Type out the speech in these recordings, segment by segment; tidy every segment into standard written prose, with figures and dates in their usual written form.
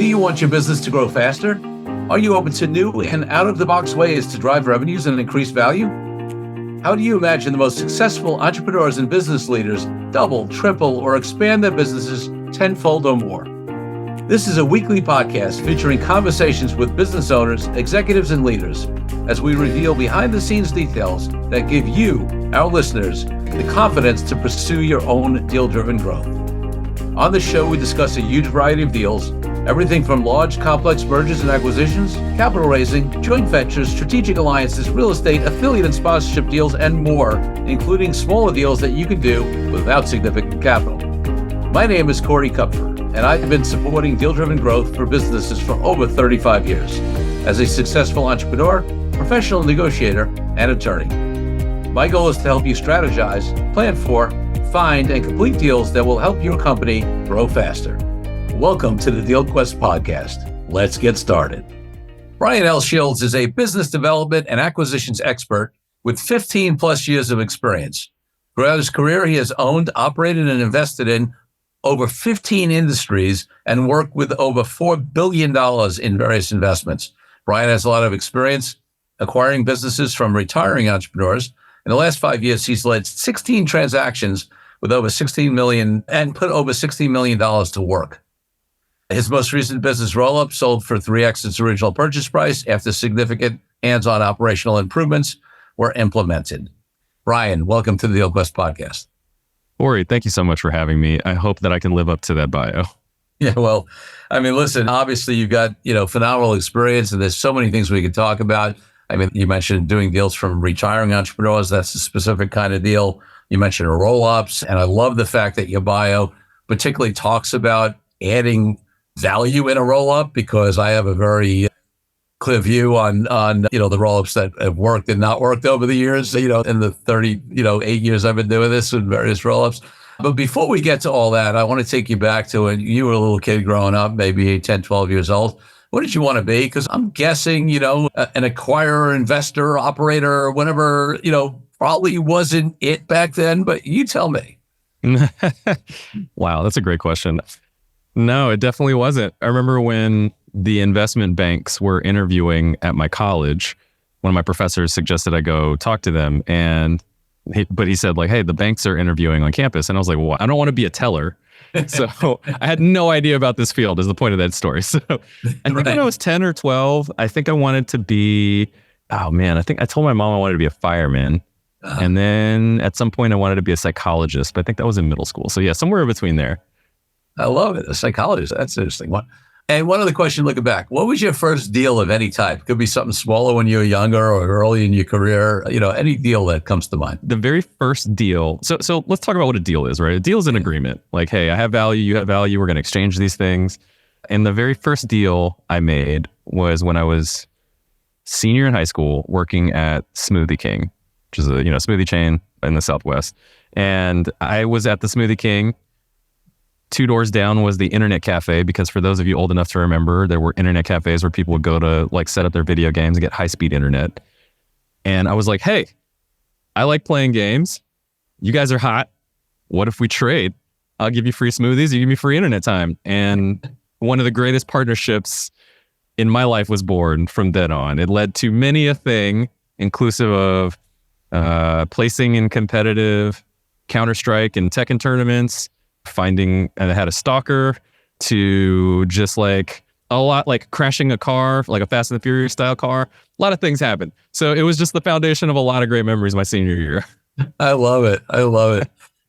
Do you want your business to grow faster? Are you open to new and out-of-the-box ways to drive revenues and increase value? How do you imagine the most successful entrepreneurs and business leaders double, triple, or expand their businesses tenfold or more? This is a weekly podcast featuring conversations with business owners, executives, and leaders as we reveal behind-the-scenes details that give you, our listeners, the confidence to pursue your own deal-driven growth. On the show, we discuss a huge variety of deals, everything from large, complex mergers and acquisitions, capital raising, joint ventures, strategic alliances, real estate, affiliate and sponsorship deals, and more, including smaller deals that you can do without significant capital. My name is Kupfer, and I've been supporting deal-driven growth for businesses for over 35 years as a successful entrepreneur, professional negotiator, and attorney. My goal is to help you strategize, plan for, find, and complete deals that will help your company grow faster. Welcome to the DealQuest Podcast. Let's get started. Brian L. Shields is a business development and acquisitions expert with 15 plus years of experience. Throughout his career, he has owned, operated, and invested in over 15 industries and worked with over $4 billion in various investments. Brian has a lot of experience acquiring businesses from retiring entrepreneurs. In the last 5 years, he's led 16 transactions with over $16 million and put over $16 million to work. His most recent business roll-up sold for 3x its original purchase price after significant hands-on operational improvements were implemented. Brian, welcome to the DealQuest Podcast. Ori, thank you so much for having me. I hope that I can live up to that bio. Yeah, well, I mean, listen, obviously you've got, phenomenal experience and there's so many things we could talk about. I mean, you mentioned doing deals from retiring entrepreneurs. That's a specific kind of deal. You mentioned roll-ups, and I love the fact that your bio particularly talks about adding value in a roll-up, because I have a very clear view on the roll-ups that have worked and not worked over the years, in the 8 years I've been doing this with various roll-ups. But before we get to all that, I want to take you back to when you were a little kid growing up, maybe 10, 12 years old. What did you want to be? Because I'm guessing, an acquirer, investor, operator, whatever, probably wasn't it back then, but you tell me. Wow, that's a great question. No, it definitely wasn't. I remember when the investment banks were interviewing at my college, one of my professors suggested I go talk to them. But he said, hey, the banks are interviewing on campus. And I was like, well, I don't want to be a teller. So I had no idea about this field is the point of that story. So I think when I was 10 or 12, I think I wanted to be, I think I told my mom I wanted to be a fireman. And then at some point I wanted to be a psychologist, but I think that was in middle school. So yeah, somewhere in between there. I love it. A psychologist. That's an interesting one. And one other question looking back, what was your first deal of any type? Could be something smaller when you were younger or early in your career, any deal that comes to mind. The very first deal. So let's talk about what a deal is, right? A deal is an agreement. Hey, I have value, you have value, we're going to exchange these things. And the very first deal I made was when I was senior in high school working at Smoothie King, which is a smoothie chain in the Southwest. And I was at the Smoothie King. 2 doors down was the internet cafe, because for those of you old enough to remember, there were internet cafes where people would go to set up their video games and get high-speed internet. And I was like, hey, I like playing games. You guys are hot. What if we trade? I'll give you free smoothies. You give me free internet time. And one of the greatest partnerships in my life was born from then on. It led to many a thing, inclusive of placing in competitive Counter-Strike and Tekken tournaments, finding I had a stalker, to just a lot crashing a car, like a Fast and the Furious style car. A lot of things happened. So it was just the foundation of a lot of great memories my senior year. I love it.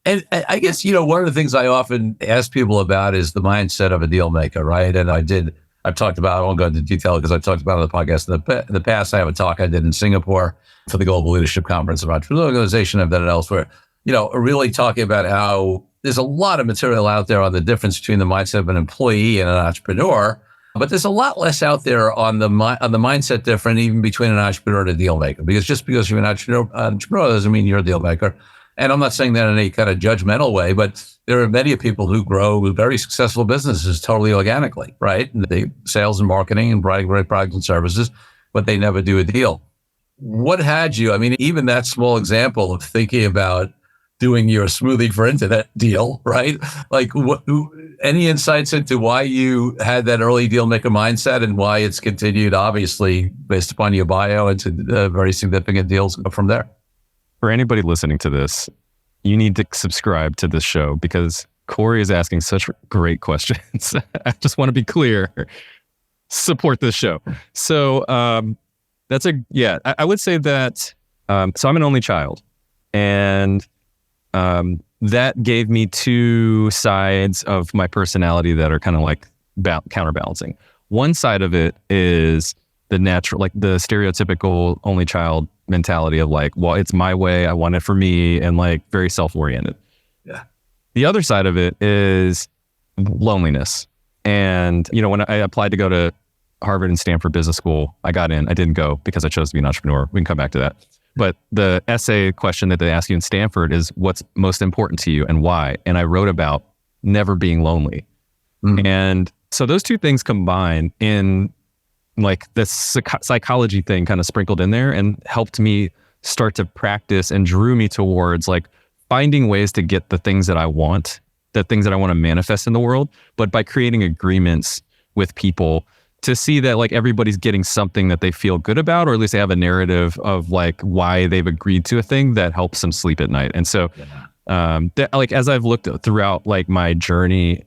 And I guess, one of the things I often ask people about is the mindset of a deal maker, right? And I've talked about, I won't go into detail because I've talked about it on the podcast in the past. I have a talk I did in Singapore for the Global Leadership Conference of Entrepreneurial Organization. I've done it elsewhere, really talking about how there's a lot of material out there on the difference between the mindset of an employee and an entrepreneur, but there's a lot less out there on the mindset difference even between an entrepreneur and a deal maker. Because just because you're an entrepreneur doesn't mean you're a deal maker. And I'm not saying that in any kind of judgmental way, but there are many people who grow very successful businesses totally organically, right? And they sales and marketing and providing great products and services, but they never do a deal. What had you? I mean, even that small example of thinking about doing your smoothie for internet deal, right? Like, any insights into why you had that early deal maker mindset and why it's continued, obviously, based upon your bio, into very significant deals from there? For anybody listening to this, you need to subscribe to this show because Corey is asking such great questions. I just want to be clear. Support this show. So I would say that, so I'm an only child, and that gave me two sides of my personality that are kind of like counterbalancing. One side of it is the natural, like the stereotypical only child mentality of like, well, it's my way, I want it for me, and like very self-oriented. Yeah. The other side of it is loneliness. And, you know, when I applied to go to Harvard and Stanford Business School, I got in. I didn't go because I chose to be an entrepreneur. We can come back to that. But the essay question that they ask you in Stanford is what's most important to you and why? And I wrote about never being lonely. Mm-hmm. And so those two things combined in like this psychology thing kind of sprinkled in there and helped me start to practice and drew me towards like finding ways to get the things that I want, the things that I want to manifest in the world, but by creating agreements with people to see that like everybody's getting something that they feel good about, or at least they have a narrative of like why they've agreed to a thing that helps them sleep at night. And so like as I've looked throughout like my journey,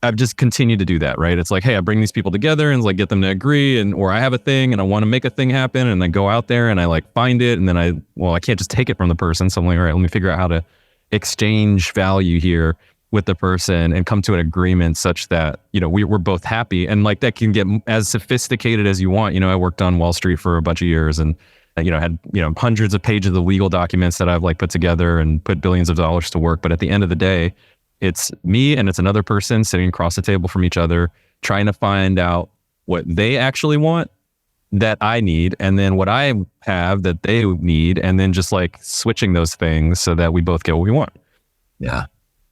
I've just continued to do that, right? It's like, hey, I bring these people together and like get them to agree, and or I have a thing and I want to make a thing happen, and I go out there and I like find it, and then I can't just take it from the person. So I'm like, all right, let me figure out how to exchange value here with the person and come to an agreement such that, you know, we're both happy. And like that can get as sophisticated as you want. You know, I worked on Wall Street for a bunch of years and, you know, had, you know, hundreds of pages of legal documents that I've like put together and put billions of dollars to work. But at the end of the day, it's me and it's another person sitting across the table from each other, trying to find out what they actually want that I need, and then what I have that they need, and then just like switching those things so that we both get what we want. Yeah.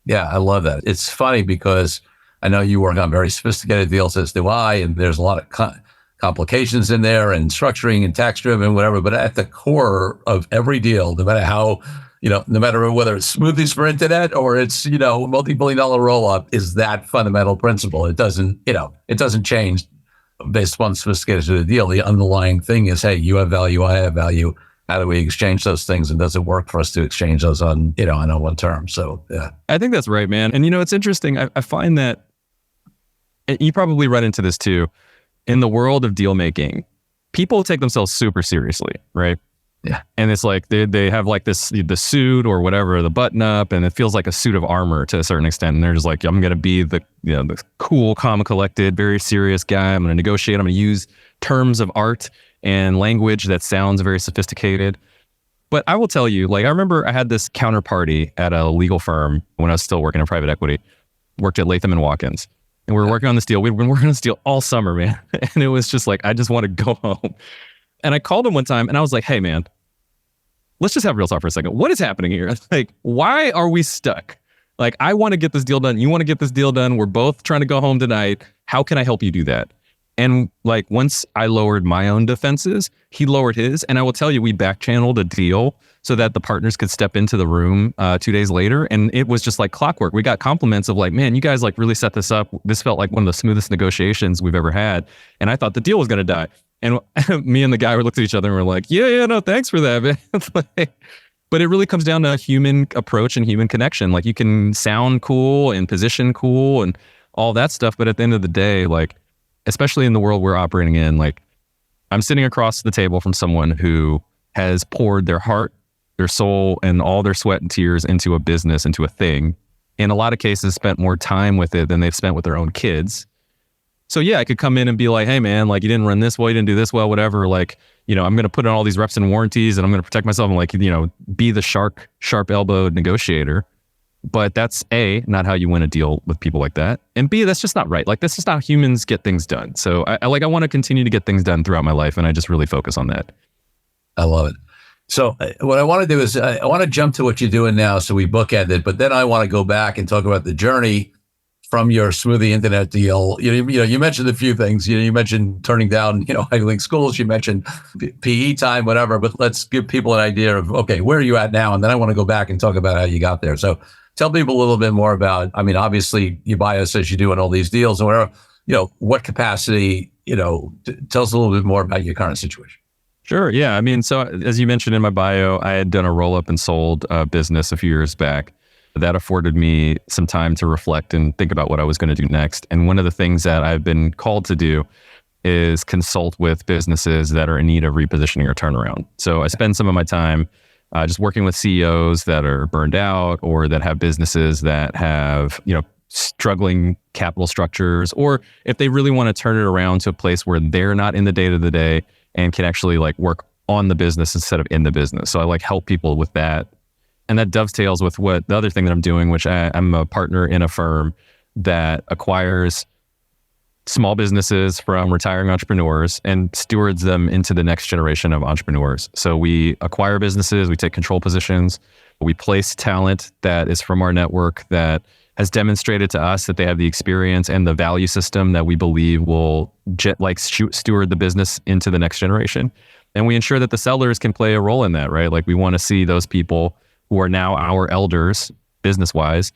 Yeah, I love that. It's funny because I know you work on very sophisticated deals, as do I, and there's a lot of complications in there and structuring and tax driven, whatever. But at the core of every deal, no matter how, you know, no matter whether it's smoothies for internet or it's, you know, multi-billion-dollar roll-up, is that fundamental principle. It doesn't change based upon the sophistication of the deal. The underlying thing is, hey, you have value, I have value. How do we exchange those things? And does it work for us to exchange those on, you know, on one term? So, yeah. I think that's right, man. And, you know, it's interesting. I find that, and you probably run into this too, in the world of deal making, people take themselves super seriously, right? Yeah. And it's like they have like the suit or whatever, the button up, and it feels like a suit of armor to a certain extent. And they're just like, I'm going to be the cool, calm, collected, very serious guy. I'm going to negotiate. I'm going to use terms of art and language that sounds very sophisticated. But I will tell you, like, I remember I had this counterparty at a legal firm when I was still working in private equity, worked at Latham & Watkins. And we were working on this deal. We'd been working on this deal all summer, man. And it was just like, I just want to go home. And I called him one time and I was like, hey, man, let's just have real talk for a second. What is happening here? Like, why are we stuck? Like, I want to get this deal done. You want to get this deal done. We're both trying to go home tonight. How can I help you do that? And like, once I lowered my own defenses, he lowered his. And I will tell you, we back channeled a deal so that the partners could step into the room 2 days later. And it was just like clockwork. We got compliments of like, man, you guys like really set this up. This felt like one of the smoothest negotiations we've ever had. And I thought the deal was going to die. And me and the guy, we looked at each other and we're like, yeah, no, thanks for that, man. But it really comes down to a human approach and human connection. Like, you can sound cool and position cool and all that stuff. But at the end of the day, like, especially in the world we're operating in, like, I'm sitting across the table from someone who has poured their heart, their soul, and all their sweat and tears into a business, into a thing. In a lot of cases, spent more time with it than they've spent with their own kids. So yeah, I could come in and be like, hey man, like, you didn't run this well, you didn't do this well, whatever. Like, you know, I'm going to put in all these reps and warranties and I'm going to protect myself and like, you know, be the sharp elbowed negotiator. But that's A, not how you win a deal with people like that. And B, that's just not right. Like, that's just not how humans get things done. So I want to continue to get things done throughout my life. And I just really focus on that. I love it. So what I want to do is I want to jump to what you're doing now. So we bookend it, but then I want to go back and talk about the journey from your smoothie internet deal, you mentioned a few things. You mentioned turning down, Ivy League schools. You mentioned PE time, whatever. But let's give people an idea of, okay, where are you at now? And then I want to go back and talk about how you got there. So tell people a little bit more about. I mean, obviously, you bias as you do in all these deals, and whatever. What capacity. Tell us a little bit more about your current situation. Sure. Yeah. I mean, so as you mentioned in my bio, I had done a roll up and sold business a few years back. That afforded me some time to reflect and think about what I was going to do next. And one of the things that I've been called to do is consult with businesses that are in need of repositioning or turnaround. So I spend some of my time just working with CEOs that are burned out or that have businesses that have, struggling capital structures, or if they really want to turn it around to a place where they're not in the day to the day and can actually work on the business instead of in the business. So I help people with that. And that dovetails with what the other thing that I'm doing, which I'm a partner in a firm that acquires small businesses from retiring entrepreneurs and stewards them into the next generation of entrepreneurs. So we acquire businesses, we take control positions, we place talent that is from our network that has demonstrated to us that they have the experience and the value system that we believe will steward the business into the next generation. And we ensure that the sellers can play a role in that, right? We want to see those people who are now our elders, business-wise,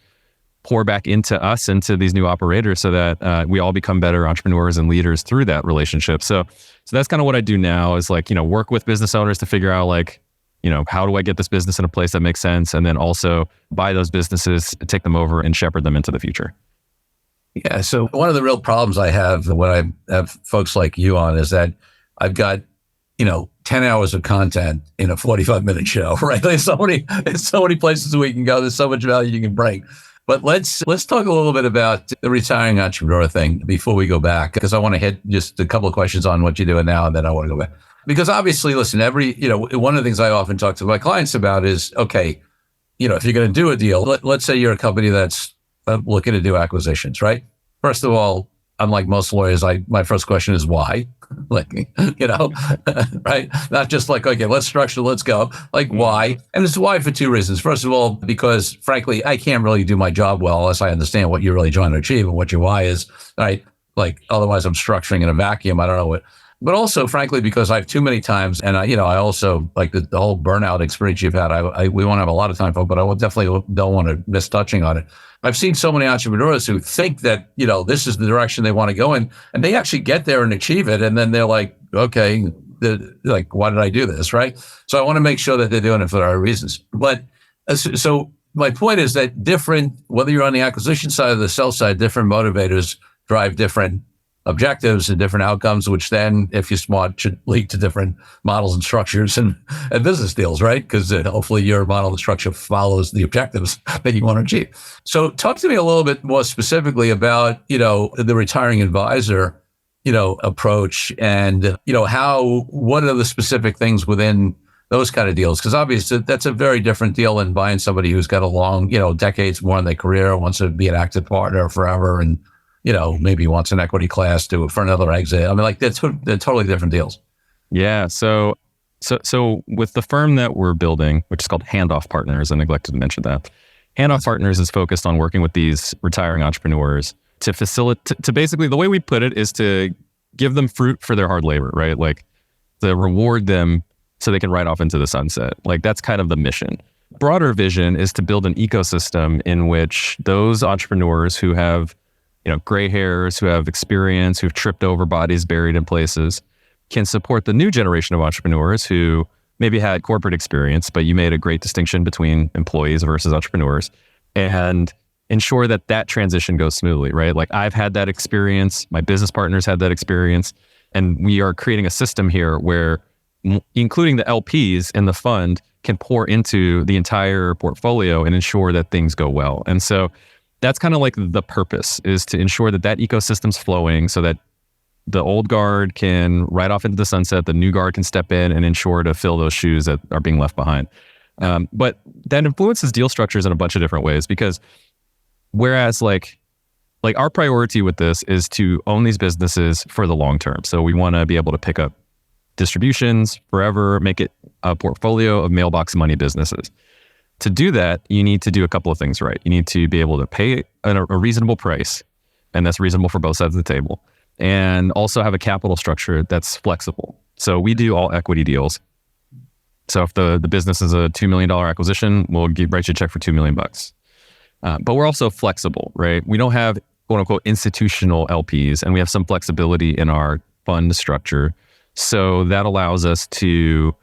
pour back into us, into these new operators so that we all become better entrepreneurs and leaders through that relationship. So that's kind of what I do now is work with business owners to figure out how do I get this business in a place that makes sense? And then also buy those businesses, take them over and shepherd them into the future. Yeah. So one of the real problems I have when I have folks like you on is that I've got, 10 hours of content in a 45-minute show, right? There's so many places we can go. There's so much value you can bring. But let's talk a little bit about the retiring entrepreneur thing before we go back, because I want to hit just a couple of questions on what you're doing now, and then I want to go back. Because obviously, listen, one of the things I often talk to my clients about is, okay, if you're going to do a deal, let's say you're a company that's looking to do acquisitions, right? First of all, unlike most lawyers, my first question is why? Right? Not just okay, let's structure, let's go. Why? And it's why for two reasons. First of all, because frankly, I can't really do my job well unless I understand what you're really trying to achieve and what your why is, right? Otherwise I'm structuring in a vacuum. I don't know what. But also, frankly, because I've too many times, and I also the whole burnout experience you've had. We won't have a lot of time for, but I will definitely don't want to miss touching on it. I've seen so many entrepreneurs who think that this is the direction they want to go in, and they actually get there and achieve it, and then they're like, okay, why did I do this, right? So I want to make sure that they're doing it for the right reasons. But so my point is that whether you're on the acquisition side or the sell side, different motivators drive different objectives and different outcomes, which then, if you're smart, should lead to different models and structures and business deals, right? Because hopefully your model and structure follows the objectives that you want to achieve. So talk to me a little bit more specifically about, the retiring advisor, approach and, what are the specific things within those kind of deals? Because obviously that's a very different deal than buying somebody who's got a long, decades more in their career, wants to be an active partner forever and maybe wants an equity class for another exit. I mean, they're totally different deals. Yeah. So with the firm that we're building, which is called Handoff Partners, I neglected to mention that. Handoff Partners is focused on working with these retiring entrepreneurs to facilitate, to basically, the way we put it is to give them fruit for their hard labor, right? To reward them so they can ride off into the sunset. That's kind of the mission. Broader vision is to build an ecosystem in which those entrepreneurs who have gray hairs, who have experience, who've tripped over bodies buried in places, can support the new generation of entrepreneurs who maybe had corporate experience, but you made a great distinction between employees versus entrepreneurs, and ensure that transition goes smoothly, right? I've had that experience, my business partners had that experience, and we are creating a system here where, including the LPs in the fund, can pour into the entire portfolio and ensure that things go well. And so that's kind of the purpose, is to ensure that ecosystem's flowing so that the old guard can ride off into the sunset, the new guard can step in and ensure to fill those shoes that are being left behind. But that influences deal structures in a bunch of different ways, because whereas our priority with this is to own these businesses for the long term. So we want to be able to pick up distributions forever, make it a portfolio of mailbox money businesses. To do that, you need to do a couple of things right. You need to be able to pay a reasonable price, and that's reasonable for both sides of the table, and also have a capital structure that's flexible. So we do all equity deals. So if the business is a $2 million acquisition, we'll write you a check for $2 million. But we're also flexible, right? We don't have quote unquote institutional LPs, and we have some flexibility in our fund structure. So that allows us to,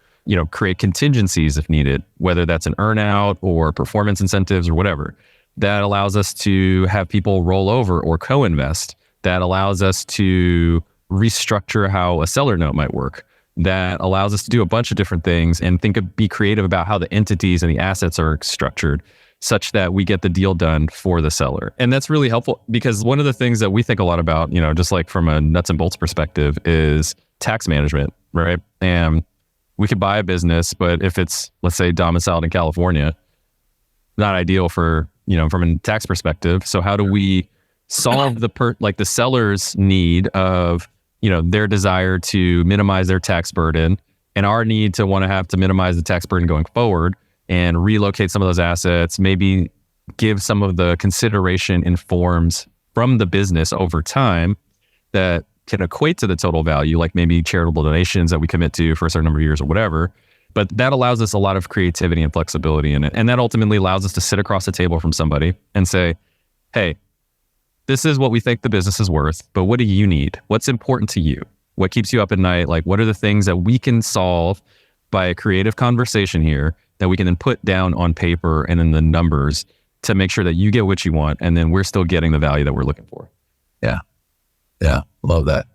create contingencies if needed, whether that's an earnout or performance incentives or whatever. That allows us to have people roll over or co-invest. That allows us to restructure how a seller note might work. That allows us to do a bunch of different things and be creative about how the entities and the assets are structured such that we get the deal done for the seller. And that's really helpful because one of the things that we think a lot about, just like from a nuts and bolts perspective, is tax management, right? And we could buy a business, but if it's, let's say, domiciled in California, not ideal for, from a tax perspective. So how do we solve the seller's need of, their desire to minimize their tax burden and our need to want to have to minimize the tax burden going forward and relocate some of those assets, maybe give some of the consideration in forms from the business over time that can equate to the total value, like maybe charitable donations that we commit to for a certain number of years or whatever. But that allows us a lot of creativity and flexibility in it. And that ultimately allows us to sit across the table from somebody and say, hey, this is what we think the business is worth, but what do you need? What's important to you? What keeps you up at night? Like, what are the things that we can solve by a creative conversation here that we can then put down on paper and in the numbers to make sure that you get what you want, and then we're still getting the value that we're looking for. Yeah. Love that.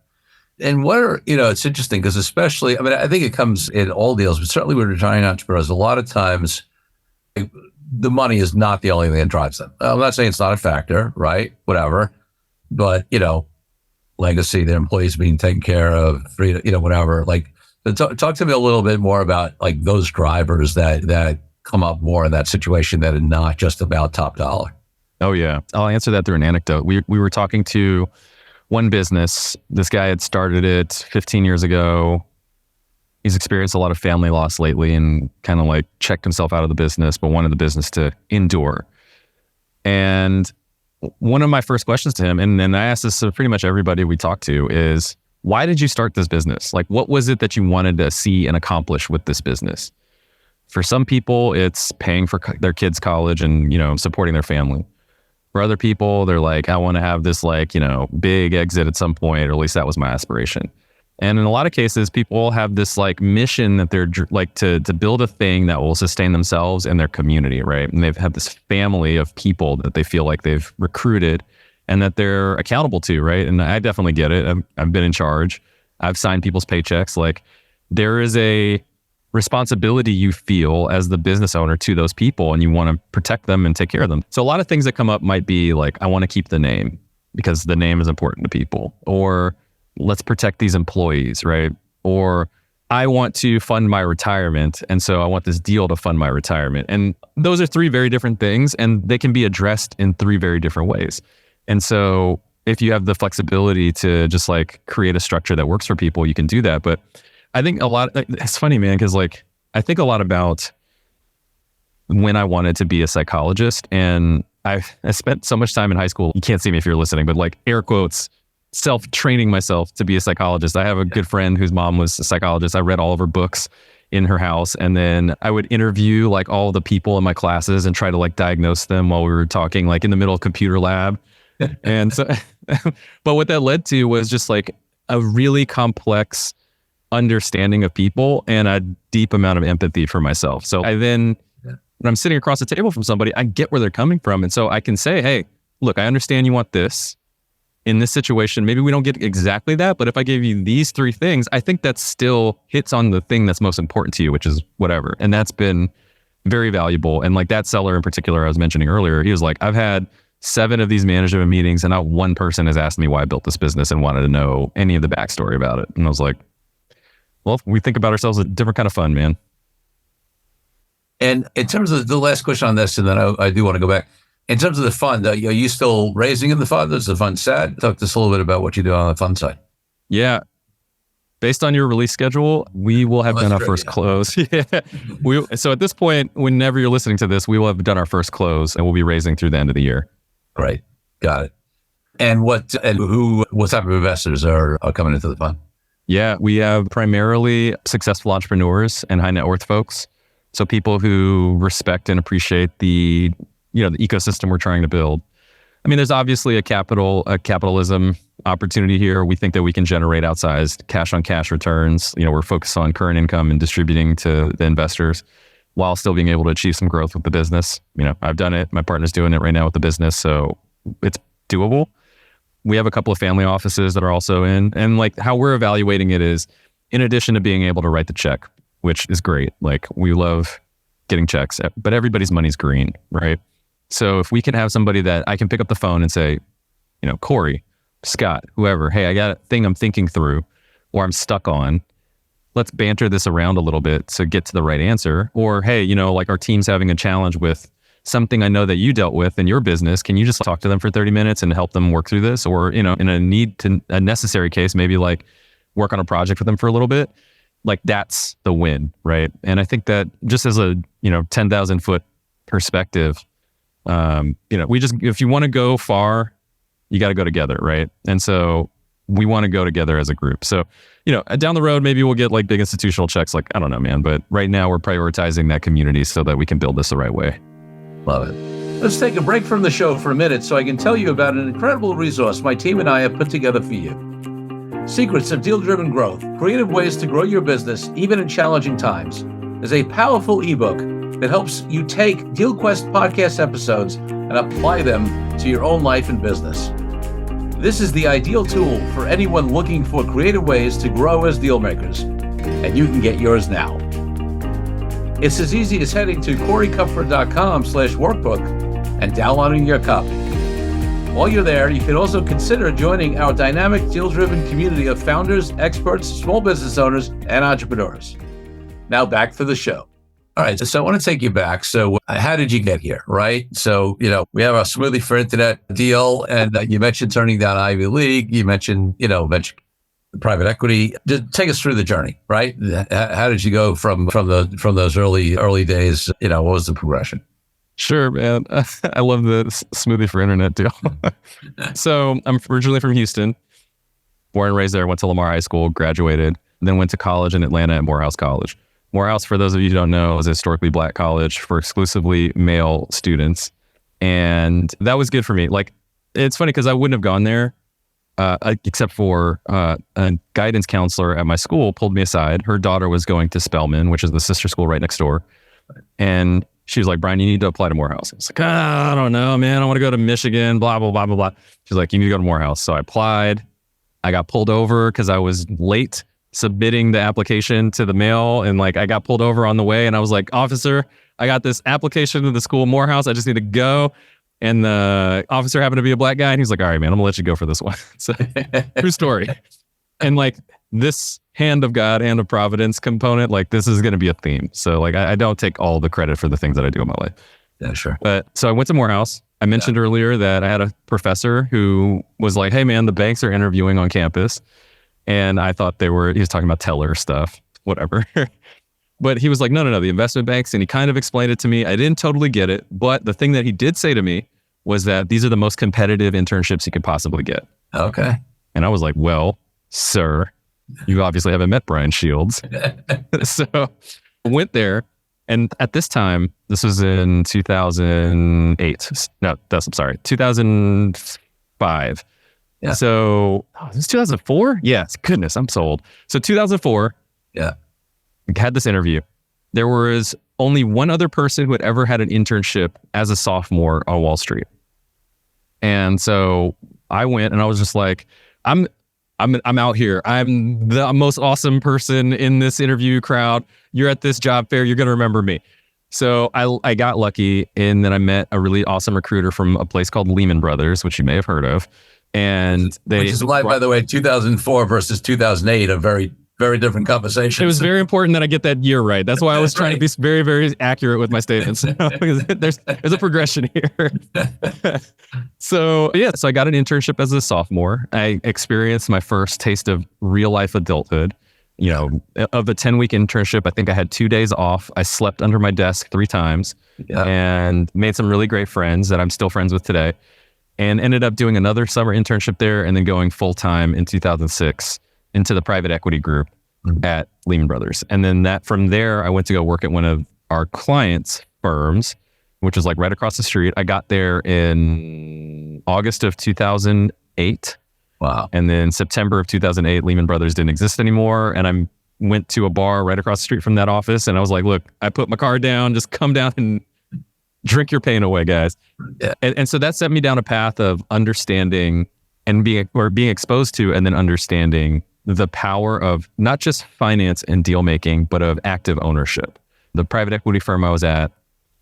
And it's interesting because especially, I think it comes in all deals, but certainly with retiring entrepreneurs, a lot of times the money is not the only thing that drives them. I'm not saying it's not a factor, right? Whatever. But, legacy, their employees being taken care of, whatever. Like, talk to me a little bit more about like those drivers that come up more in that situation that are not just about top dollar. Oh yeah. I'll answer that through an anecdote. We were talking to one business. This guy had started it 15 years ago. He's experienced a lot of family loss lately and kind of like checked himself out of the business, but wanted the business to endure. And one of my first questions to him, and I asked this to pretty much everybody we talked to, is why did you start this business? Like, what was it that you wanted to see and accomplish with this business? For some people, it's paying for their kids' college and, supporting their family. For other people, they're like, I want to have this big exit at some point, or at least that was my aspiration. And in a lot of cases, people have this mission that they're like to build a thing that will sustain themselves and their community, right? And they've had this family of people that they feel like they've recruited and that they're accountable to, right? And I definitely get it. I've been in charge. I've signed people's paychecks. Like, there is a responsibility you feel as the business owner to those people, and you want to protect them and take care of them. So a lot of things that come up might be like, I want to keep the name because the name is important to people, or let's protect these employees, right? Or I want to fund my retirement, and so I want this deal to fund my retirement. And those are three very different things, and they can be addressed in three very different ways. And so if you have the flexibility to just create a structure that works for people, you can do that. But I think it's funny, man, because I think a lot about when I wanted to be a psychologist, and I spent so much time in high school. You can't see me if you're listening, but air quotes, self-training myself to be a psychologist. I have a good friend whose mom was a psychologist. I read all of her books in her house, and then I would interview all the people in my classes and try to diagnose them while we were talking, in the middle of computer lab. And so, but what that led to was just a really complex understanding of people and a deep amount of empathy for myself. So when I'm sitting across the table from somebody, I get where they're coming from. And so I can say, hey, look, I understand you want this. In this situation, maybe we don't get exactly that, but if I gave you these three things, I think that still hits on the thing that's most important to you, which is whatever. And that's been very valuable. And that seller in particular I was mentioning earlier, he was like, I've had 7 of these management meetings and not one person has asked me why I built this business and wanted to know any of the backstory about it. And I was like, well, we think about ourselves a different kind of fun, man. And in terms of the last question on this, and then I do want to go back. In terms of the fund, are you still raising in the fund? Is the fund set? Talk to us a little bit about what you do on the fund side. Yeah. based on your release schedule, we will have done our first close. Yeah. So at this point, whenever you're listening to this, we will have done our first close and we'll be raising through the end of the year. Right. Got it. And what type of investors are coming into the fund? Yeah, we have primarily successful entrepreneurs and high net worth folks. So people who respect and appreciate the ecosystem we're trying to build. I mean, there's obviously a capitalism opportunity here. We think that we can generate outsized cash on cash returns. We're focused on current income and distributing to the investors while still being able to achieve some growth with the business. I've done it. My partner's doing it right now with the business. So it's doable. We have a couple of family offices that are also in. And like how we're evaluating it is, in addition to being able to write the check, which is great. Like we love getting checks, but everybody's money's green, right? So if we can have somebody that I can pick up the phone and say, Corey, Scott, whoever, hey, I got a thing I'm thinking through or I'm stuck on. Let's banter this around a little bit to get to the right answer. Or, hey, like our team's having a challenge with something I know that you dealt with in your business. Can you just talk to them for 30 minutes and help them work through this? Or, in a necessary case, maybe like work on a project with them for a little bit. Like that's the win, right? And I think that just as a, 10,000 foot perspective, if you want to go far, you got to go together, right? And so we want to go together as a group. So, down the road, maybe we'll get like big institutional checks. Like, I don't know, man. But right now we're prioritizing that community so that we can build this the right way. Love it. Let's take a break from the show for a minute so I can tell you about an incredible resource my team and I have put together for you. Secrets of Deal-Driven Growth, Creative Ways to Grow Your Business, Even in Challenging Times, is a powerful ebook that helps you take DealQuest podcast episodes and apply them to your own life and business. This is the ideal tool for anyone looking for creative ways to grow as deal makers, and you can get yours now. It's as easy as heading to coreycupfer.com/workbook and downloading your copy. While you're there, you can also consider joining our dynamic deal-driven community of founders, experts, small business owners, and entrepreneurs. Now back to the show. All right, so I want to take you back. So how did you get here, right? So, we have a Smoothie for Internet deal, and you mentioned turning down Ivy League. You mentioned, venture private equity. Just take us through the journey, right? How did you go from those early days? What was the progression? Sure, man. I love the Smoothie for Internet deal. So I'm originally from Houston, born and raised there, went to Lamar High School, graduated, then went to college in Atlanta at Morehouse College. Morehouse, for those of you who don't know, is a historically Black college for exclusively male students. And that was good for me. Like, it's funny because I wouldn't have gone there except for a guidance counselor at my school pulled me aside. Her daughter was going to Spelman, which is the sister school right next door. And she was like, Brian, you need to apply to Morehouse. I was like, I don't know, man. I want to go to Michigan, blah, blah, blah, blah, blah. She's like, you need to go to Morehouse. So I applied. I got pulled over because I was late submitting the application to the mail. And like, I got pulled over on the way and I was like, officer, I got this application to the school Morehouse. I just need to go. And the officer happened to be a Black guy. And he's like, all right, man, I'm gonna let you go for this one. So true story. And like this hand of God, hand of providence component, like this is going to be a theme. So like, I don't take all the credit for the things that I do in my life. Yeah, sure. But so I went to Morehouse. I mentioned earlier that I had a professor who was like, hey man, the banks are interviewing on campus. And I thought he was talking about teller stuff, whatever. But he was like, no, the investment banks. And he kind of explained it to me. I didn't totally get it. But the thing that he did say to me was that these are the most competitive internships you could possibly get. Okay. And I was like, well, sir, you obviously haven't met Brian Shields. So I went there. And at this time, this was in 2008. No, I'm sorry, 2005. Yeah. So this is 2004? Yes. Goodness, I'm so old. So 2004. Yeah. We had this interview. There was only one other person who had ever had an internship as a sophomore on Wall Street. And so I went and I was just like, I'm out here. I'm the most awesome person in this interview crowd. You're at this job fair. You're going to remember me. So I got lucky, and then I met a really awesome recruiter from a place called Lehman Brothers, which you may have heard of. And which is why, by the way, 2004 versus 2008, a very, very different conversation. It was very important that I get that year right. That's why I was trying to be very, very accurate with my statements. There's a progression here. So I got an internship as a sophomore. I experienced my first taste of real life adulthood. of the 10-week internship, I think I had 2 days off. I slept under my desk 3 times and made some really great friends that I'm still friends with today, and ended up doing another summer internship there and then going full-time in 2006 into the private equity group at Lehman Brothers. And then from there, I went to go work at one of our clients' firms, which is like right across the street. I got there in August of 2008. Wow. And then September of 2008, Lehman Brothers didn't exist anymore. And I went to a bar right across the street from that office. And I was like, look, I put my car down, just come down and drink your pain away, guys. Yeah. And so that set me down a path of understanding and being exposed to, and then understanding the power of not just finance and deal making, but of active ownership. The private equity firm I was at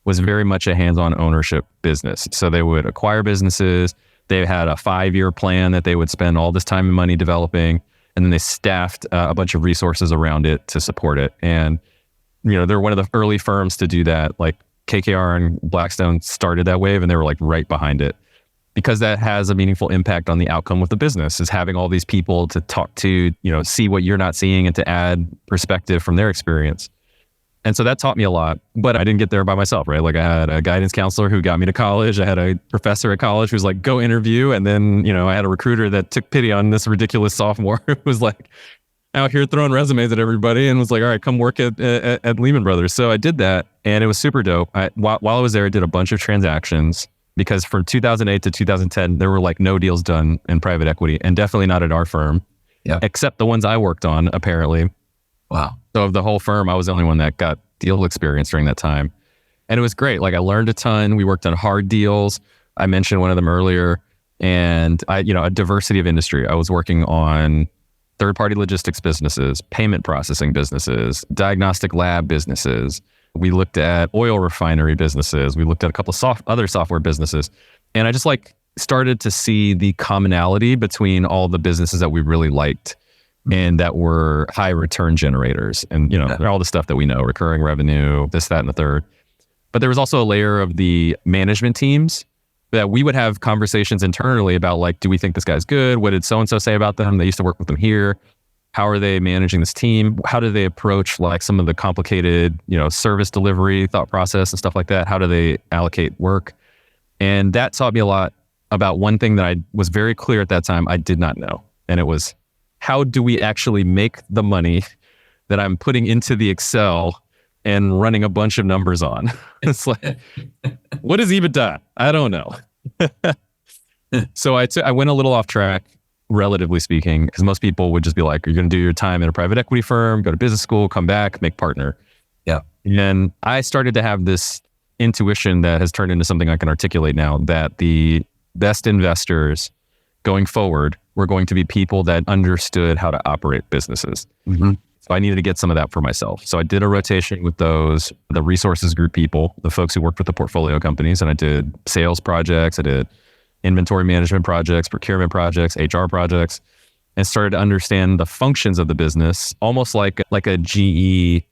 was very much a hands-on ownership business. So they would acquire businesses. They had a 5-year plan that they would spend all this time and money developing, and then they staffed a bunch of resources around it to support it. And they're one of the early firms to do that. Like KKR and Blackstone started that wave, and they were like right behind it, because that has a meaningful impact on the outcome of the business, is having all these people to talk to, see what you're not seeing and to add perspective from their experience. And so that taught me a lot, but I didn't get there by myself, right? Like I had a guidance counselor who got me to college. I had a professor at college who was like, go interview. And then, I had a recruiter that took pity on this ridiculous sophomore who was like out here throwing resumes at everybody and was like, all right, come work at Lehman Brothers. So I did that, and it was super dope. While I was there, I did a bunch of transactions, because from 2008 to 2010, there were like no deals done in private equity, and definitely not at our firm, except the ones I worked on, apparently. Wow. So of the whole firm, I was the only one that got deal experience during that time. And it was great. Like I learned a ton. We worked on hard deals. I mentioned one of them earlier. And a diversity of industry. I was working on third-party logistics businesses, payment processing businesses, diagnostic lab businesses. We looked at oil refinery businesses. We looked at a couple of other software businesses. And I just started to see the commonality between all the businesses that we really liked and that were high return generators. And, all the stuff that we know, recurring revenue, this, that, and the third. But there was also a layer of the management teams that we would have conversations internally about, like, do we think this guy's good? What did so-and-so say about them? They used to work with them here. How are they managing this team? How do they approach like some of the complicated, service delivery thought process and stuff like that? How do they allocate work? And that taught me a lot about one thing that I was very clear at that time I did not know. And it was, how do we actually make the money that I'm putting into the Excel and running a bunch of numbers on? It's like, what is EBITDA? I don't know. So I went a little off track, relatively speaking, because most people would just be like, you're going to do your time in a private equity firm, go to business school, come back, make partner. Yeah. And I started to have this intuition that has turned into something I can articulate now, that the best investors going forward were going to be people that understood how to operate businesses. Mm-hmm. So I needed to get some of that for myself. So I did a rotation with the resources group people, the folks who worked with the portfolio companies, and I did sales projects, I did inventory management projects, procurement projects, HR projects, and started to understand the functions of the business, almost like a GE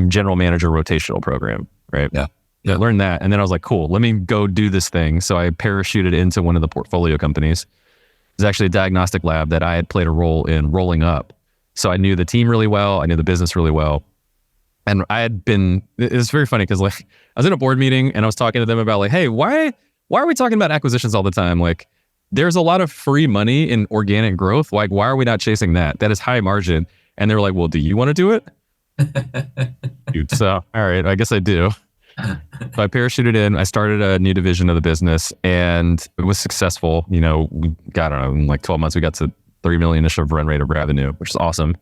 general manager rotational program, right? Yeah. I learned that. And then I was like, cool, let me go do this thing. So I parachuted into one of the portfolio companies. It was actually a diagnostic lab that I had played a role in rolling up. So I knew the team really well. I knew the business really well. And it was very funny because I was in a board meeting and I was talking to them about like, hey, why are we talking about acquisitions all the time? Like, there's a lot of free money in organic growth. Like, why are we not chasing that? That is high margin. And they were like, well, do you want to do it? Dude, so, all right, I guess I do. So I parachuted in. I started a new division of the business, and it was successful. We got, in like 12 months, we got to $3 million-ish of run rate of revenue, which is awesome.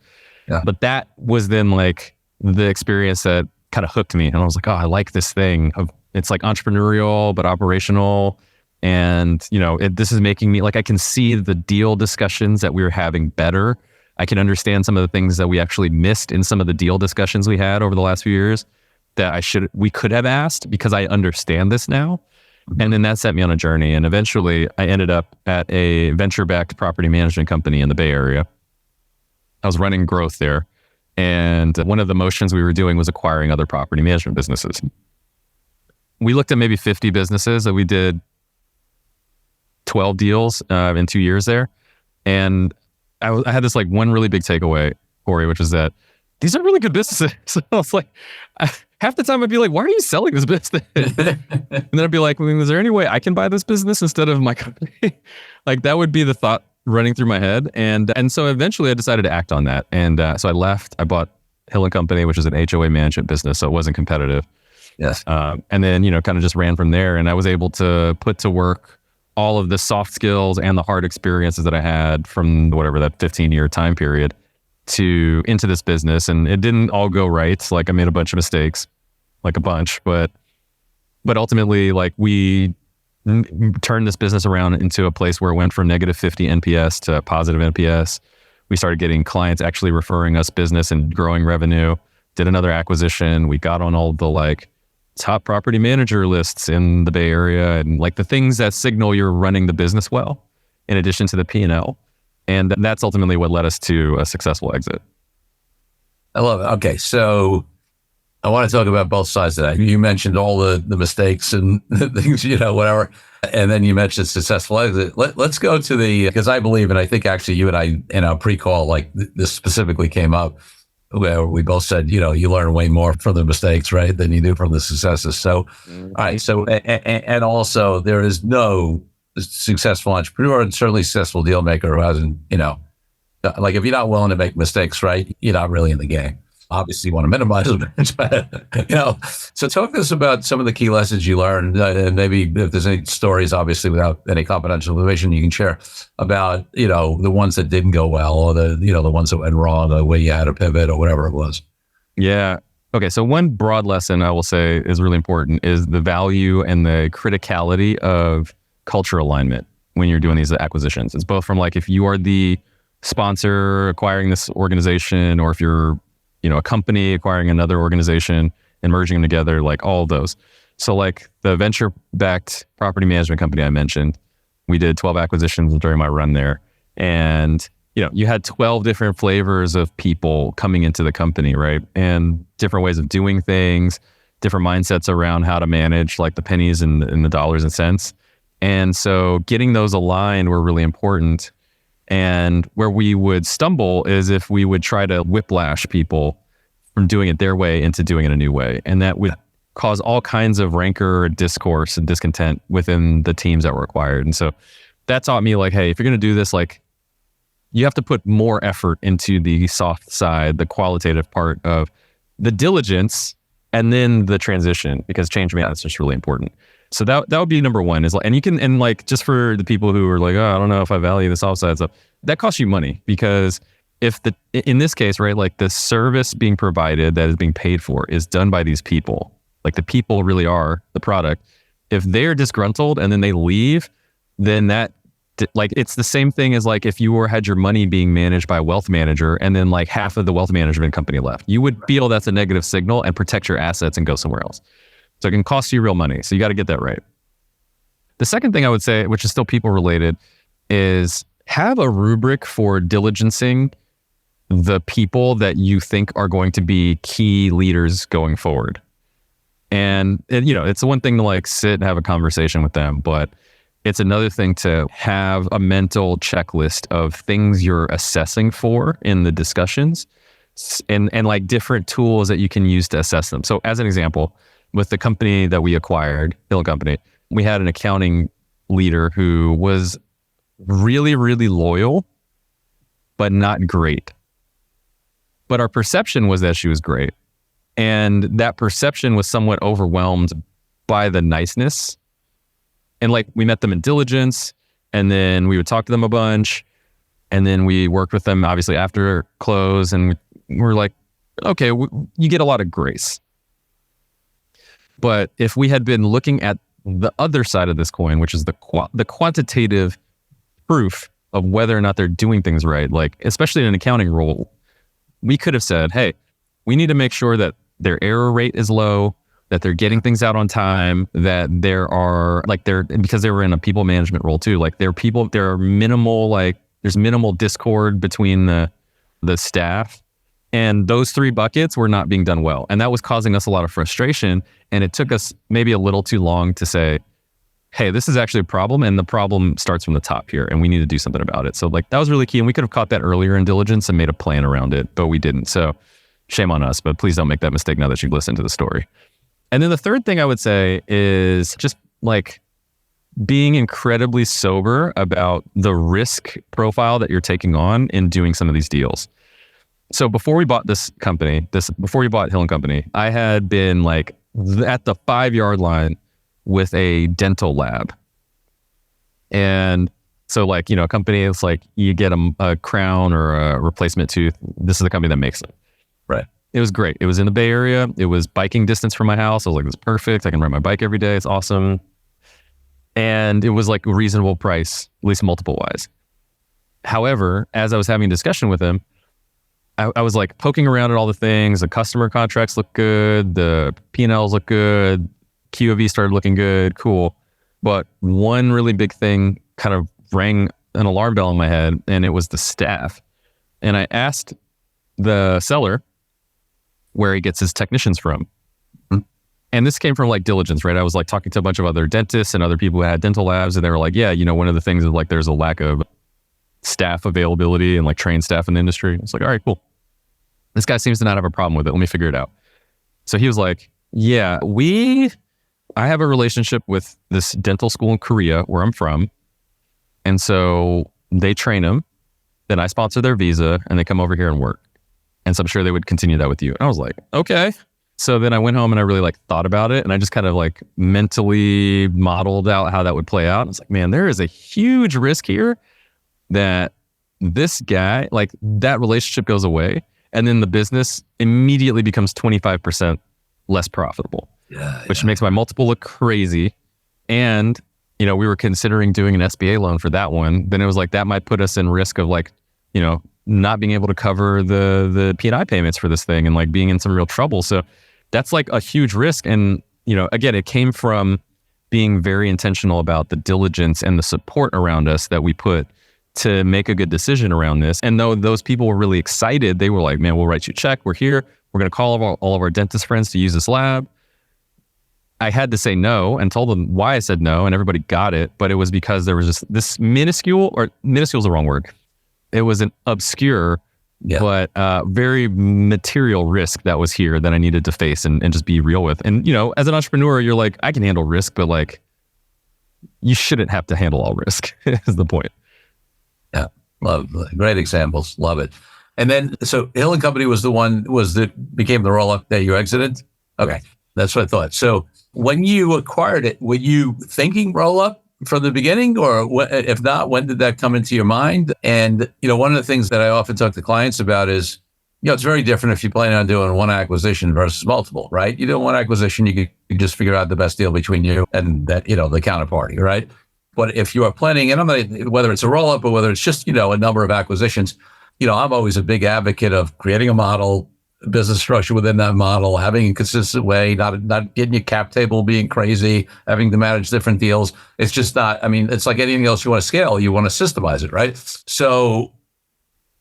Yeah. But that was then like the experience that kind of hooked me. And I was like, oh, I like this thing. It's like entrepreneurial, but operational. And, this is making me like, I can see the deal discussions that we were having better. I can understand some of the things that we actually missed in some of the deal discussions we had over the last few years that we could have asked, because I understand this now. And then that set me on a journey. And eventually I ended up at a venture-backed property management company in the Bay Area. I was running growth there. And one of the motions we were doing was acquiring other property management businesses. We looked at maybe 50 businesses, and we did 12 deals in 2 years there. And I had this like one really big takeaway. Corey, which is that these are really good businesses. So I was like, half the time I'd be like, why are you selling this business? And then I'd be like, is there any way I can buy this business instead of my company? Like that would be the thought running through my head. And so eventually I decided to act on that. And so I left, I bought Hill & Company, which is an HOA management business. So it wasn't competitive. Yes. And then, kind of just ran from there. And I was able to put to work all of the soft skills and the hard experiences that I had from whatever that 15-year time period into this business. And it didn't all go right. Like I made a bunch of mistakes, like a bunch, but ultimately like we turned this business around into a place where it went from negative 50 NPS to positive NPS. We started getting clients actually referring us business and growing revenue, did another acquisition. We got on all the like top property manager lists in the Bay Area and like the things that signal you're running the business well, in addition to the P&L. And that's ultimately what led us to a successful exit. I love it. Okay. So I want to talk about both sides of that. You mentioned all the mistakes and things, whatever. And then you mentioned successful exit. Let's go to because I believe, and I think actually you and I in our pre-call, like this specifically came up where we both said, you learn way more from the mistakes, right, than you do from the successes. So, all right. So, and also there is no successful entrepreneur and certainly successful deal maker who hasn't, like if you're not willing to make mistakes, right, you're not really in the game. Obviously you want to minimize them, but, so talk to us about some of the key lessons you learned, and maybe if there's any stories, obviously without any confidential information you can share about, the ones that didn't go well or the ones that went wrong, the way you had to pivot or whatever it was. Yeah. Okay. So one broad lesson I will say is really important is the value and the criticality of culture alignment when you're doing these acquisitions. It's both from like, if you are the sponsor acquiring this organization, or if you're, a company acquiring another organization and merging them together, like all of those. So like the venture-backed property management company I mentioned, we did 12 acquisitions during my run there. And, you had 12 different flavors of people coming into the company, right? And different ways of doing things, different mindsets around how to manage like the pennies and the dollars and cents. And so getting those aligned were really important. And where we would stumble is if we would try to whiplash people from doing it their way into doing it a new way. And that would cause all kinds of rancor, discourse, and discontent within the teams that were acquired. And so that taught me like, hey, if you're going to do this, like you have to put more effort into the soft side, the qualitative part of the diligence, and then the transition, because change management is just really important. So that would be number one is like, and you can, and like, just for the people who are like, oh, I don't know if I value this offside stuff, that costs you money, because if in this case, right, like the service being provided that is being paid for is done by these people, like the people really are the product. If they're disgruntled and then they leave, then that, like, it's the same thing as like if you had your money being managed by a wealth manager and then like half of the wealth management company left, you would feel that's a negative signal and protect your assets and go somewhere else. So it can cost you real money. So you got to get that right. The second thing I would say, which is still people related, is have a rubric for diligencing the people that you think are going to be key leaders going forward. And it's one thing to like sit and have a conversation with them, but it's another thing to have a mental checklist of things you're assessing for in the discussions and like different tools that you can use to assess them. So as an example, with the company that we acquired, Hill & Company, we had an accounting leader who was really, really loyal, but not great. But our perception was that she was great. And that perception was somewhat overwhelmed by the niceness. And like we met them in diligence, and then we would talk to them a bunch, and then we worked with them obviously after close, and we're like, okay, you get a lot of grace. But if we had been looking at the other side of this coin, which is the quantitative proof of whether or not they're doing things right, like especially in an accounting role, we could have said, hey, we need to make sure that their error rate is low, that they're getting things out on time, that because they were in a people management role too, like there are minimal, like there's minimal discord between the staff. And those three buckets were not being done well. And that was causing us a lot of frustration. And it took us maybe a little too long to say, hey, this is actually a problem, and the problem starts from the top here, and we need to do something about it. So like that was really key, and we could have caught that earlier in diligence and made a plan around it, but we didn't. So shame on us, but please don't make that mistake now that you've listened to the story. And then the third thing I would say is just like being incredibly sober about the risk profile that you're taking on in doing some of these deals. So before we bought this company, before we bought Hill & Company, I had been like at the 5-yard line with a dental lab. And so like, a company, it's like you get a crown or a replacement tooth. This is the company that makes it. Right. It was great. It was in the Bay Area. It was biking distance from my house. I was like, this is perfect. I can ride my bike every day. It's awesome. And it was like a reasonable price, at least multiple wise. However, as I was having a discussion with him, I was like poking around at all the things. The customer contracts look good. The P&Ls look good. QOV started looking good. Cool. But one really big thing kind of rang an alarm bell in my head, and it was the staff. And I asked the seller where he gets his technicians from. And this came from like diligence, right? I was like talking to a bunch of other dentists and other people who had dental labs, and they were like, yeah, one of the things is like there's a lack of staff availability and like trained staff in the industry. It's like, all right, cool. This guy seems to not have a problem with it. Let me figure it out. So he was like, yeah, I have a relationship with this dental school in Korea where I'm from. And so they train them. Then I sponsor their visa and they come over here and work. And so I'm sure they would continue that with you. And I was like, okay. So then I went home and I really like thought about it. And I just kind of like mentally modeled out how that would play out. And I was like, man, there is a huge risk here that this guy, like that relationship goes away. And then the business immediately becomes 25% less profitable, which makes my multiple look crazy. And, we were considering doing an SBA loan for that one. Then it was like, that might put us in risk of like, not being able to cover the P&I payments for this thing and like being in some real trouble. So that's like a huge risk. And, again, it came from being very intentional about the diligence and the support around us that we put to make a good decision around this. And though those people were really excited, they were like, man, we'll write you a check. We're here. We're going to call all of our dentist friends to use this lab. I had to say no and told them why I said no, and everybody got it. But it was because there was just this minuscule is the wrong word. It was an obscure, but very material risk that was here that I needed to face and just be real with. And, as an entrepreneur, you're like, I can handle risk, but like, you shouldn't have to handle all risk is the point. Yeah. Great examples. Love it. And then, so Hill & Company became the roll-up that you exited? Okay. That's what I thought. So when you acquired it, were you thinking roll-up from the beginning, or if not, when did that come into your mind? And, one of the things that I often talk to clients about is, it's very different if you plan on doing one acquisition versus multiple, right? You do one acquisition, you can just figure out the best deal between you and that, the counterparty, right? But if you are planning, and whether it's a roll-up or whether it's just, a number of acquisitions, I'm always a big advocate of creating a model, business structure within that model, having a consistent way, not getting your cap table being crazy, having to manage different deals. It's just not, it's like anything else you want to scale, you want to systemize it, right? So